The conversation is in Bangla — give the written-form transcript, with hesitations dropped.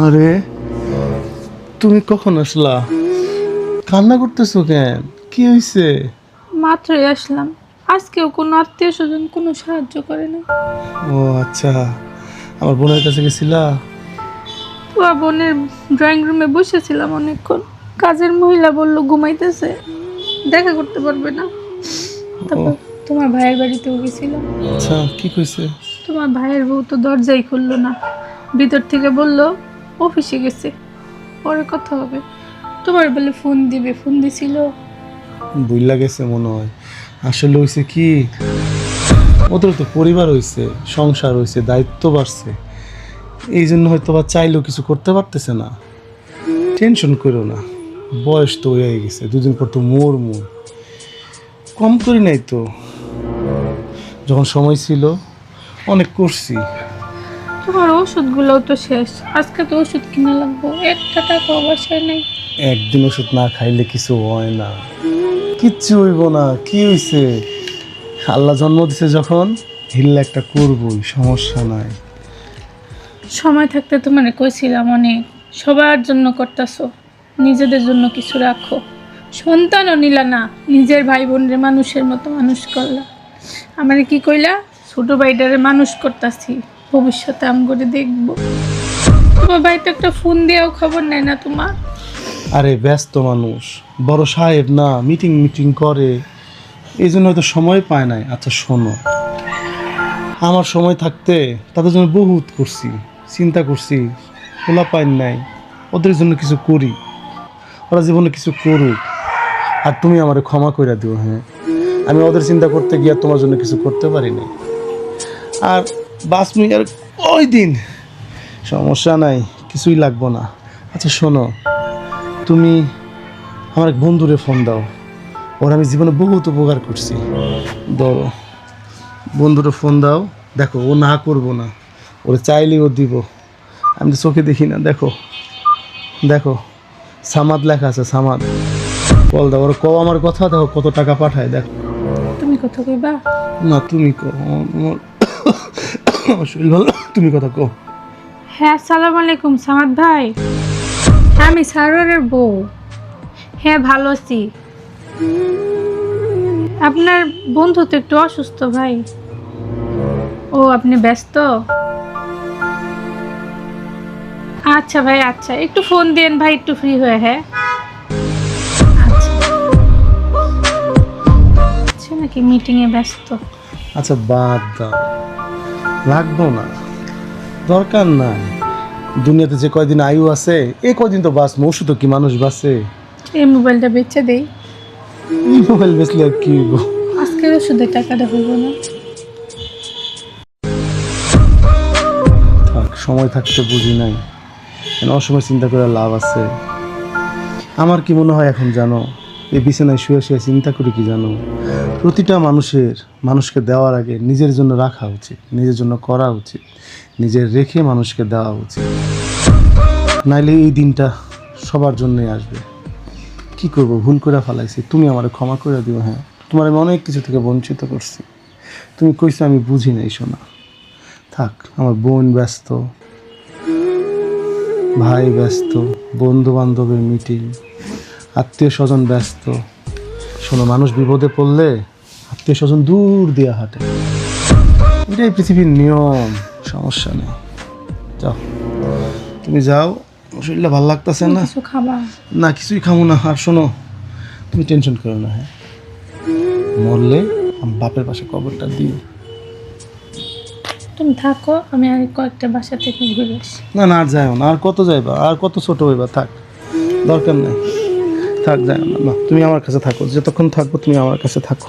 আরে তুমি কখন আসলা? কান্না করতেছো কেন? কি হয়েছে? মাত্রই আসলাম। আজকেও কোনো আত্মীয় স্বজন কোনো সাহায্য করে না। ও আচ্ছা, আমার বোনের কাছে গেছিলা? পুয়া বোনের ড্রয়িং রুমে বসেছিলাম অনেকক্ষণ। কাজের মহিলা বলল ঘুমাইতেছে, দেখা করতে পারবে না। তারপর তোমার ভাইয়ের বাড়িতেও গেছিলাম। আচ্ছা, কি কইছে? তোমার ভাইয়ের বউ তো দরজাই খুললো না, ভিতর থেকে বলল অফিসে গেছে, পরে কথা হবে। তোমার বলে ফোন দিবে, ফোন দিছিল। বুইলা গেছে মনে হয়। আসলে হয়েছে কি, ওদের তো পরিবার হয়েছে, সংসার হয়েছে, দায়িত্ব বাড়ছে, এই জন্য হয়তো বা চাইলেও কিছু করতে পারতেছে না। টেনশন করো না, বয়স তো হয়ে গেছে, দুদিন পর তো মোর কম করি নাই তো। যখন সময় ছিল অনেক করছি। তোমার ওষুধগুলোও তো শেষ, আজকে তো ওষুধ কিনা লাগবো, একটা টাকা অবশ্যই নেই। একদিন ওষুধ না খাইলে কিছু হয় না, কিচ্ছু হইব না। কি হইছে? আল্লাহ জন্ম দিছে যখন, হিল্লা একটা করবই, সমস্যা নাই। সময় থাকতে তোমার কইছিলাম অনেক, সবার জন্য করতেছো, নিজেদের জন্য কিছু রাখো। সন্তানও নিলা না, নিজের ভাই বোনের মানুষের মতো মানুষ করলা। আমার কি কইলা, ছোট ভাইটারে মানুষ করতাছি, ভবিষ্যতে আম করে দেখবো। তোমার ভাই তো একটা ফোন দিয়েও খবর নেয় না তোমার। আরে ব্যস্ত মানুষ, বড় সাহেব না, মিটিং মিটিং করে, এই জন্য হয়তো সময় পায় নাই। আচ্ছা শোনো, আমার সময় থাকতে তাদের জন্য বহুত করছি, চিন্তা করছি, খোলা পাই নাই, ওদের জন্য কিছু করি, ওরা জীবনে কিছু করুক। আর তুমি আমারে ক্ষমা করে দিও। হ্যাঁ, আমি ওদের চিন্তা করতে গিয়ে তোমার জন্য কিছু করতে পারি নাই। আর বাস মুই আর ওই দিন, সমস্যা নাই, কিছুই লাগবো না। আচ্ছা শোনো, তুমি আমার এক বন্ধুরে ফোন দাও, ওর আমি জীবনে বহুত উপকার করছি। ধরো, বন্ধুরে ফোন দাও, দেখো ও না করবো না, ওরে চাইলেই ও দিব। আমি তো চোখে দেখি না, দেখো দেখো, সামাদ লেখা আছে, সামাদ। বল দাও ওর, কও আমার কথা, দেখো কত টাকা পাঠায়, দেখো। তুমি কথা কইবা? না তুমি কও, আমার শরীর ভালো, তুমি কথা কও। হ্যাঁ, আসসালামু আলাইকুম সামাদ ভাই। হ্যাঁ, আমি সারোয়ারের বউ। হ্যাঁ, ভালো আছি। আপনার বন্ধু তো একটু অসুস্থ ভাই। ও, আপনি ব্যস্ত? আচ্ছা ভাই, আচ্ছা একটু ফোন দেন ভাই, একটু ফ্রি হয়ে। হ্যাঁ আচ্ছা। আচ্ছা, নাকি মিটিংয়ে ব্যস্ত? আচ্ছা বাদ দাও, লাগবো না, দরকার নাই। দুনিয়াতে যে কয়দিন আয়ু আছে, এই কয়দিন তো বাঁচবো, ওষুধ কি মানুষ বাঁচে? এই মোবাইলটা বেচে দেই। মোবাইল বেচলে আর কি হইব? আজকের ওষুধের টাকাটা হইব না। থাক, সময় থাকতে বুঝি নাই, অসময় চিন্তা করে লাভ আছে? আমার কি মনে হয় এখন জানো, এই বিছানায় শুয়ে শুয়ে চিন্তা করি কি জানো, প্রতিটা মানুষকে দেওয়ার আগে নিজের জন্য রাখা উচিত, নিজের জন্য করা উচিত, নিজের রেখে মানুষকে দেওয়া উচিত। নাইলে এই দিনটা সবার জন্যই আসবে। কি করব, ভুল করে ফেলাইছি, তুমি আমার ক্ষমা করে দিও। হ্যাঁ, তোমার আমি অনেক কিছু থেকে বঞ্চিত করছি, তুমি কইছো আমি বুঝি নাই। শোনা, থাক, আমার বোন ব্যস্ত, ভাই ব্যস্ত, বন্ধু বান্ধবের মিটিং, আত্মীয় স্বজন ব্যস্ত। শোনো, মানুষ বিপদে পড়লে আত্মীয় স্বজন দূর দিয়ে হাঁটে, এটাই পৃথিবীর নিয়ম, সমস্যা নেই। যাও, তুমি যাও, শরীরটা ভালো লাগতেছে না। কিছু খাবা? না, কিছুই খাবো না। আর শোনো, তুমি টেনশন করো না। হ্যাঁ, মরলে আমার বাপের পাশে কবরটা দিও। তুমি থাকো, আমি আর কয়েকটা বাসা থেকে ঘুরে আসি। না না, আর যাও না, আর কত যাইবা, আর কত ছোট হইবা, থাক, দরকার নেই, থাক, যাও না। না, তুমি আমার কাছে থাকো, যতক্ষণ থাকবো তুমি আমার কাছে থাকো।